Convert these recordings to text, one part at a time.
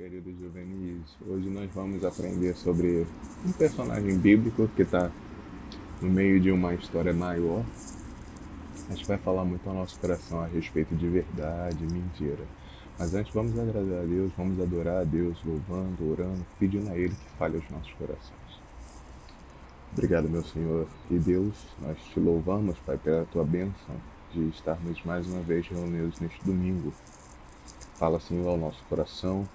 queridos juvenis. Hoje nós vamos aprender sobre um personagem bíblico que está no meio de uma história maior. A gente vai falar muito ao nosso coração a respeito de verdade, mentira. Mas antes vamos agradar a Deus, vamos adorar a Deus, louvando, orando, pedindo a Ele que fale aos nossos corações. Obrigado, meu Senhor e Deus, nós te louvamos, Pai, pela tua bênção de estarmos mais uma vez reunidos neste domingo. Fala, Senhor, ao nosso coração.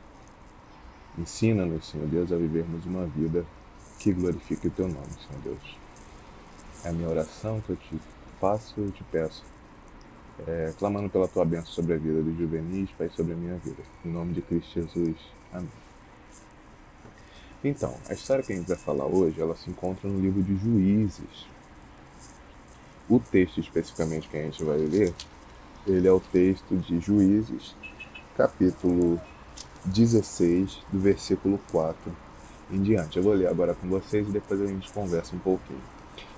Ensina-nos, Senhor Deus, a vivermos uma vida que glorifique o teu nome, Senhor Deus. É a minha oração que eu te faço e te peço, clamando pela tua bênção sobre a vida dos juvenis, Pai, sobre a minha vida. Em nome de Cristo Jesus. Amém. Então, a história que a gente vai falar hoje, ela se encontra no livro de Juízes. O texto especificamente que a gente vai ler, ele é o texto de Juízes, capítulo 16, do versículo 4 em diante. Eu vou ler agora com vocês e depois a gente conversa um pouquinho.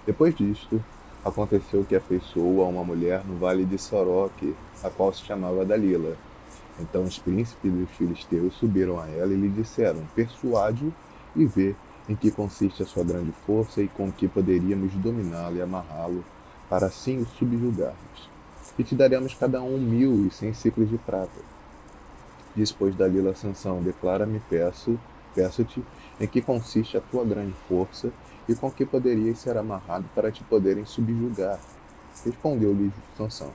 Depois disto, aconteceu que afeiçoou a uma mulher no vale de Soroque, a qual se chamava Dalila. Então os príncipes dos filisteus subiram a ela e lhe disseram: persuade-o e vê em que consiste a sua grande força e com que poderíamos dominá-lo e amarrá-lo, para assim o subjugarmos. E te daremos cada um 1.100 ciclos de prata. Diz, pois, Dalila a Sansão: declara-me, peço-te, em que consiste a tua grande força e com que poderias ser amarrado para te poderem subjugar. Respondeu-lhe Sansão: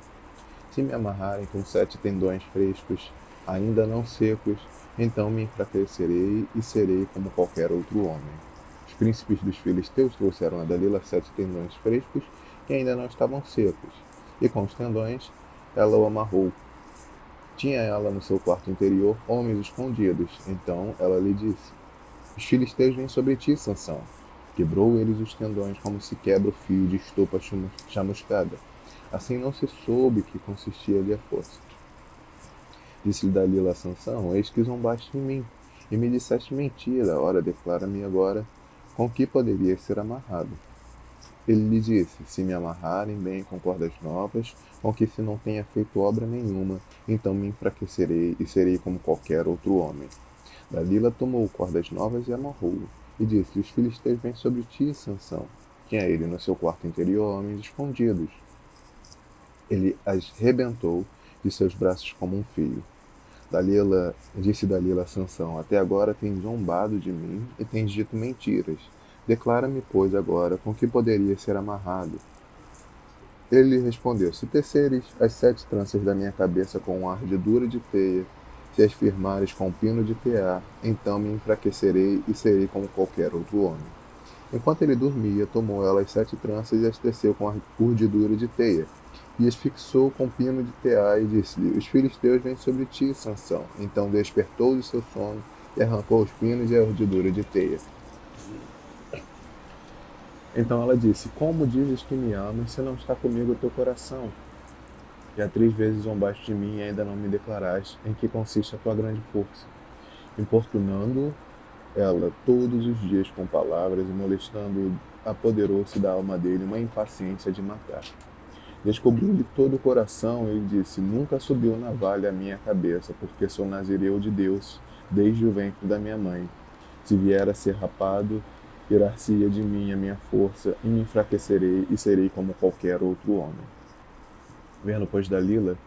se me amarrarem com 7 tendões frescos, ainda não secos, então me enfraquecerei e serei como qualquer outro homem. Os príncipes dos filisteus trouxeram a Dalila 7 tendões frescos que ainda não estavam secos, e com os tendões ela o amarrou. Tinha ela no seu quarto interior homens escondidos. Então ela lhe disse: os filisteus vêm sobre ti, Sansão. Quebrou eles os tendões como se quebra o fio de estopa chamuscada. Assim não se soube que consistia-lhe a força. Disse-lhe Dalila a Sansão: eis que zombaste em mim, e me disseste mentira. Ora, declara-me agora com que poderia ser amarrado. Ele lhe disse: se me amarrarem bem com cordas novas, com que se não tenha feito obra nenhuma, então me enfraquecerei e serei como qualquer outro homem. Dalila tomou cordas novas e amarrou-o, e disse: os filisteus vêm sobre ti, Sansão. Tinha ele no seu quarto interior homens escondidos. Ele as rebentou de seus braços como um fio. Disse Dalila a Sansão: até agora tens zombado de mim e tens dito mentiras. Declara-me, pois, agora com que poderia ser amarrado. Ele lhe respondeu: se teceres as 7 tranças da minha cabeça com uma ardidura de teia, se as firmares com um pino de tear, então me enfraquecerei e serei como qualquer outro homem. Enquanto ele dormia, tomou ela as 7 tranças e as teceu com a urdidura de teia, e as fixou com pino de tear, e disse-lhe: os filisteus vêm sobre ti, Sansão. Então despertou do seu sono e arrancou os pinos e a urdidura de teia. Então ela disse: como dizes que me amas, se não está comigo o teu coração? Já 3 vezes zombaste de mim e ainda não me declaraste em que consiste a tua grande força. Importunando ela todos os dias com palavras e molestando-o, apoderou-se da alma dele uma impaciência de matar. Descobriu-lhe todo o coração e disse: nunca subiu navalha à minha cabeça, porque sou nazireu de Deus desde o ventre da minha mãe. Se vier a ser rapado, tirar-se-ia de mim a minha força, e me enfraquecerei e serei como qualquer outro homem. Vendo, pois, Dalila,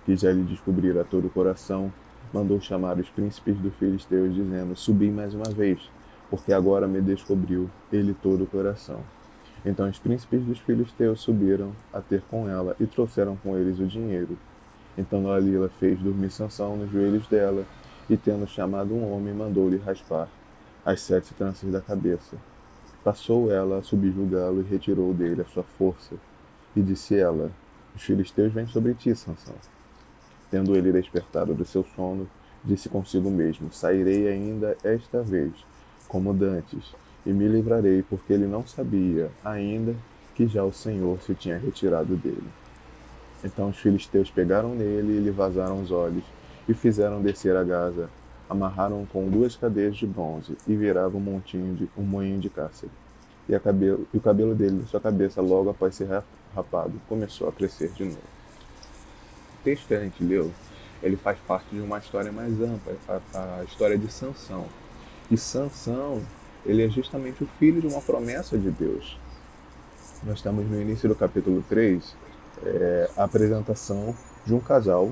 que já lhe descobrira todo o coração, mandou chamar os príncipes dos filisteus, dizendo: subi mais uma vez, porque agora me descobriu ele todo o coração. Então os príncipes dos filisteus subiram a ter com ela e trouxeram com eles o dinheiro. Então Dalila fez dormir Sansão nos joelhos dela, e tendo chamado um homem, mandou-lhe raspar as 7 tranças da cabeça. Passou ela a subjugá-lo e retirou dele a sua força. E disse ela: os filisteus vêm sobre ti, Sansão. Tendo ele despertado do seu sono, disse consigo mesmo: sairei ainda esta vez, como dantes, e me livrarei, porque ele não sabia ainda que já o Senhor se tinha retirado dele. Então os filisteus pegaram nele e lhe vazaram os olhos, e fizeram descer a Gaza, amarraram com 2 cadeias de bronze, e viravam um moinho de cárcere. E o cabelo dele da sua cabeça, logo após ser rapado, começou a crescer de novo. O texto que a gente leu, ele faz parte de uma história mais ampla, a história de Sansão. E Sansão, ele é justamente o filho de uma promessa de Deus. Nós estamos no início do capítulo 3, a apresentação de um casal.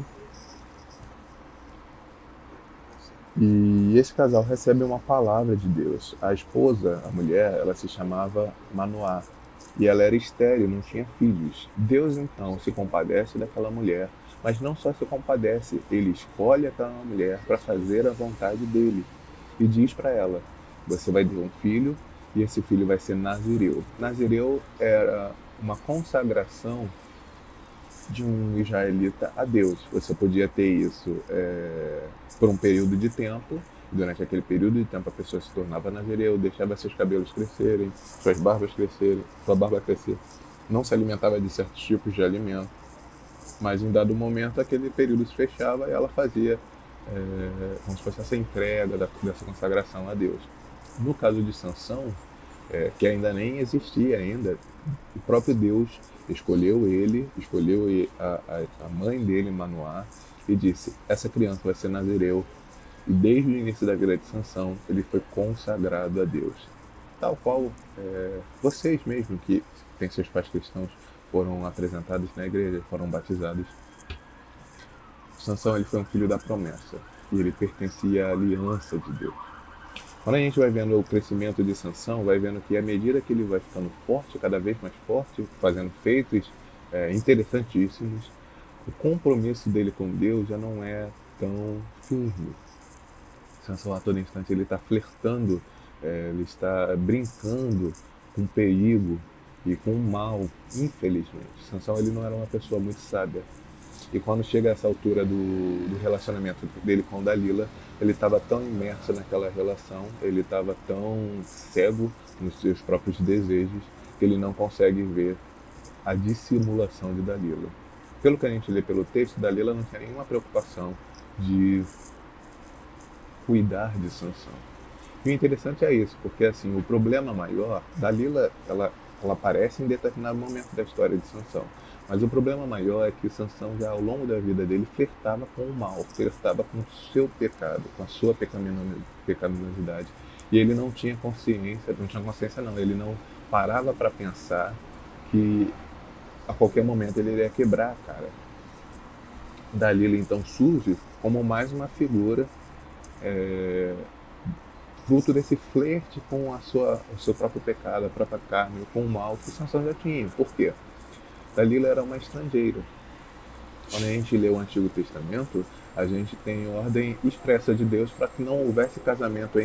E esse casal recebe uma palavra de Deus. A esposa, a mulher, ela se chamava Manoá. E ela era estéril, não tinha filhos. Deus então se compadece daquela mulher, mas não só se compadece, ele escolhe aquela mulher para fazer a vontade dele. E diz para ela: você vai ter um filho e esse filho vai ser Nazireu. Nazireu era uma consagração de um israelita a Deus. Você podia ter isso por um período de tempo. Durante aquele período de tempo a pessoa se tornava nazireu, deixava seus cabelos crescerem, suas barbas crescerem, sua barba crescer. Não se alimentava de certos tipos de alimento. Mas em dado momento aquele período se fechava e ela fazia como se fosse essa entrega dessa consagração a Deus. No caso de Sansão, que ainda nem existia ainda, o próprio Deus escolheu ele, escolheu a mãe dele, Manoá, e disse: essa criança vai ser nazireu. E desde o início da vida de Sansão, ele foi consagrado a Deus. Tal qual vocês mesmo, que têm seus pais cristãos, foram apresentados na igreja, foram batizados. Sansão, ele foi um filho da promessa, e ele pertencia à aliança de Deus. Quando a gente vai vendo o crescimento de Sansão, vai vendo que à medida que ele vai ficando forte, cada vez mais forte, fazendo feitos interessantíssimos, o compromisso dele com Deus já não é tão firme. Sansão, a todo instante, ele está flertando, ele está brincando com perigo e com o mal, infelizmente. Sansão, ele não era uma pessoa muito sábia. E quando chega a essa altura do relacionamento dele com Dalila, ele estava tão imerso naquela relação, ele estava tão cego nos seus próprios desejos, que ele não consegue ver a dissimulação de Dalila. Pelo que a gente lê pelo texto, Dalila não tinha nenhuma preocupação de cuidar de Sansão. E o interessante é isso, porque assim, o problema maior, Dalila, ela aparece em determinado momento da história de Sansão. Mas o problema maior é que Sansão, já ao longo da vida dele, flertava com o mal, flertava com o seu pecado, com a sua pecaminosidade. E ele não tinha consciência, ele não parava para pensar que a qualquer momento ele iria quebrar a cara. Dalila então surge como mais uma figura fruto desse flerte com o seu próprio pecado, a própria carne, com o mal que Sansão já tinha. Por quê? Dalila era uma estrangeira. Quando a gente lê o Antigo Testamento, a gente tem ordem expressa de Deus para que não houvesse casamento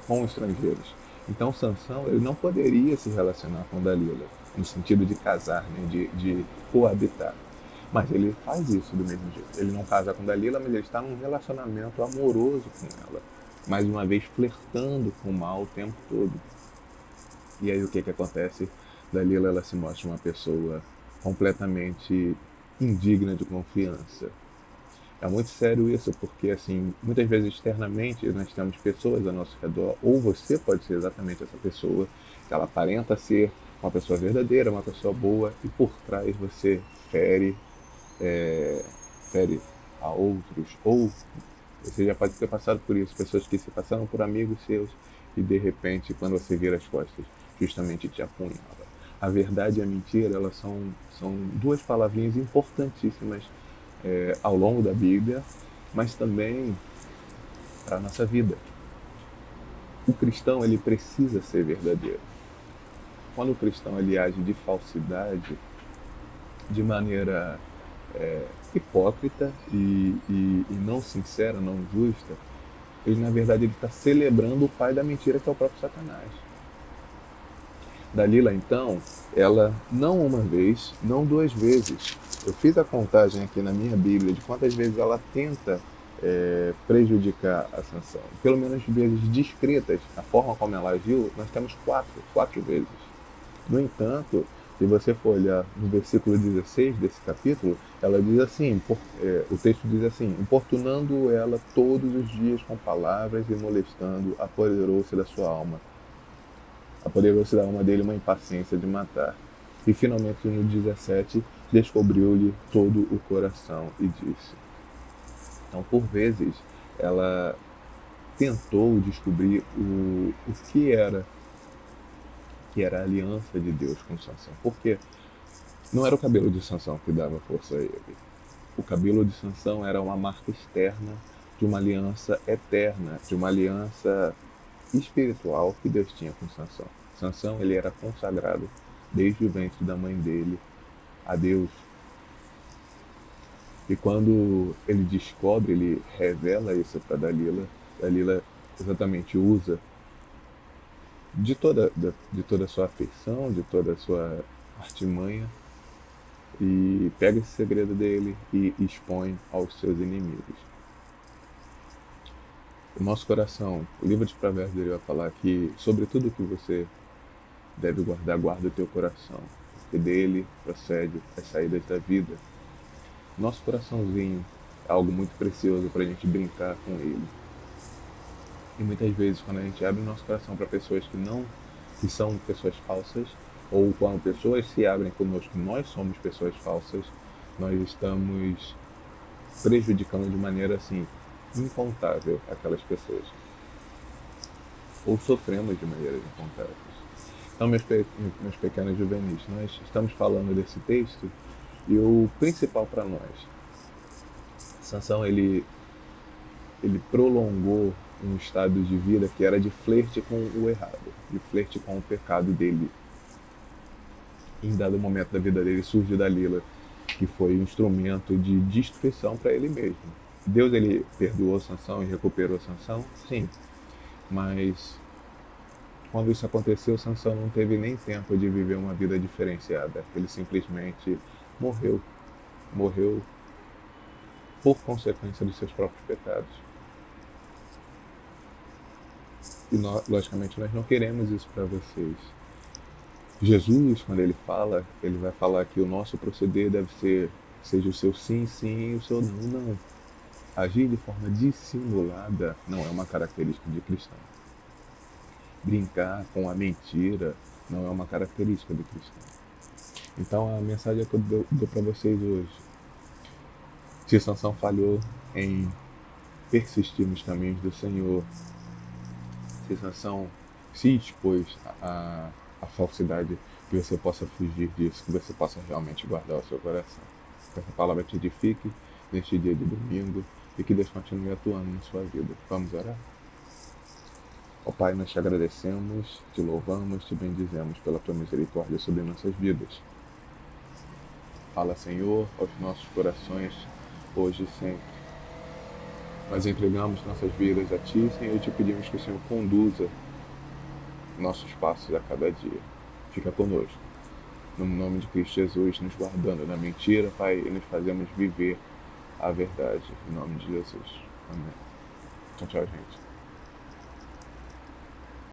com estrangeiros. Então Sansão, ele não poderia se relacionar com Dalila, no sentido de casar, né, de coabitar. Mas ele faz isso do mesmo jeito. Ele não casa com Dalila, mas ele está num relacionamento amoroso com ela. Mais uma vez flertando com o mal o tempo todo. E aí o que acontece? Dalila, ela se mostra uma pessoa completamente indigna de confiança. É muito sério isso, porque assim, muitas vezes externamente nós temos pessoas ao nosso redor, ou você pode ser exatamente essa pessoa, que ela aparenta ser uma pessoa verdadeira, uma pessoa boa, e por trás você fere a outros, ou você já pode ter passado por isso, pessoas que se passaram por amigos seus e de repente, quando você vira as costas, justamente te apunhala. A verdade e a mentira, elas são duas palavrinhas importantíssimas ao longo da Bíblia, mas também para a nossa vida. O cristão, ele precisa ser verdadeiro. Quando o cristão ele age de falsidade, de maneira hipócrita e não sincera, não justa, ele na verdade está celebrando o pai da mentira, que é o próprio Satanás. Dalila, então, ela não uma vez, não duas vezes. Eu fiz a contagem aqui na minha Bíblia de quantas vezes ela tenta prejudicar a Sansão. Pelo menos vezes descritas, a forma como ela agiu, nós temos quatro vezes. No entanto, se você for olhar no versículo 16 desse capítulo, ela diz assim, o texto diz assim: importunando ela todos os dias com palavras e molestando, apoderou-se da sua alma. Apoderou-se da alma dele uma impaciência de matar. E finalmente no 17, descobriu-lhe todo o coração e disse. Então, por vezes, ela tentou descobrir o que era a aliança de Deus com Sansão. Porque não era o cabelo de Sansão que dava força a ele. O cabelo de Sansão era uma marca externa de uma aliança eterna, de uma aliança espiritual que Deus tinha com Sansão. Sansão, ele era consagrado desde o ventre da mãe dele a Deus. E quando ele descobre, ele revela isso para Dalila. Dalila exatamente usa de toda a sua afeição, de toda a sua artimanha, e pega esse segredo dele e expõe aos seus inimigos. O nosso coração, o livro de Provérbios ele vai falar que sobre tudo que você deve guardar, guarda o teu coração, porque dele procede as saídas da vida. Nosso coraçãozinho é algo muito precioso para a gente brincar com ele. E muitas vezes, quando a gente abre o nosso coração para pessoas que são pessoas falsas, ou quando pessoas se abrem conosco, nós somos pessoas falsas, nós estamos prejudicando de maneira assim incontável aquelas pessoas, ou sofremos de maneiras incontáveis. Então, meus pequenos juvenis, nós estamos falando desse texto e o principal para nós, Sansão ele prolongou um estado de vida que era de flerte com o errado, de flerte com o pecado dele. Em dado momento da vida dele surge Dalila, que foi um instrumento de destruição para ele mesmo. Deus ele perdoou Sansão e recuperou Sansão? Sim. Mas quando isso aconteceu, Sansão não teve nem tempo de viver uma vida diferenciada. Ele simplesmente morreu. Morreu por consequência dos seus próprios pecados. E logicamente nós não queremos isso para vocês. Jesus, quando ele vai falar que o nosso proceder seja o seu sim, sim e o seu não, não. Agir de forma dissimulada não é uma característica de cristão. Brincar com a mentira não é uma característica de cristão. Então a mensagem que eu dou para vocês hoje, se Sansão falhou em persistir nos caminhos do Senhor, se Sansão se expôs à falsidade, que você possa fugir disso, que você possa realmente guardar o seu coração. Que essa palavra te edifique neste dia de domingo e que Deus continue atuando na sua vida. Vamos orar? Ó Pai, nós te agradecemos, te louvamos, te bendizemos pela tua misericórdia sobre nossas vidas. Fala, Senhor, aos nossos corações, hoje e sempre. Nós entregamos nossas vidas a Ti, Senhor, e te pedimos que o Senhor conduza nossos passos a cada dia. Fica conosco. No nome de Cristo Jesus, nos guardando da mentira, Pai, e nos fazemos viver a verdade. Em nome de Jesus. Amém. Tchau, tchau, gente.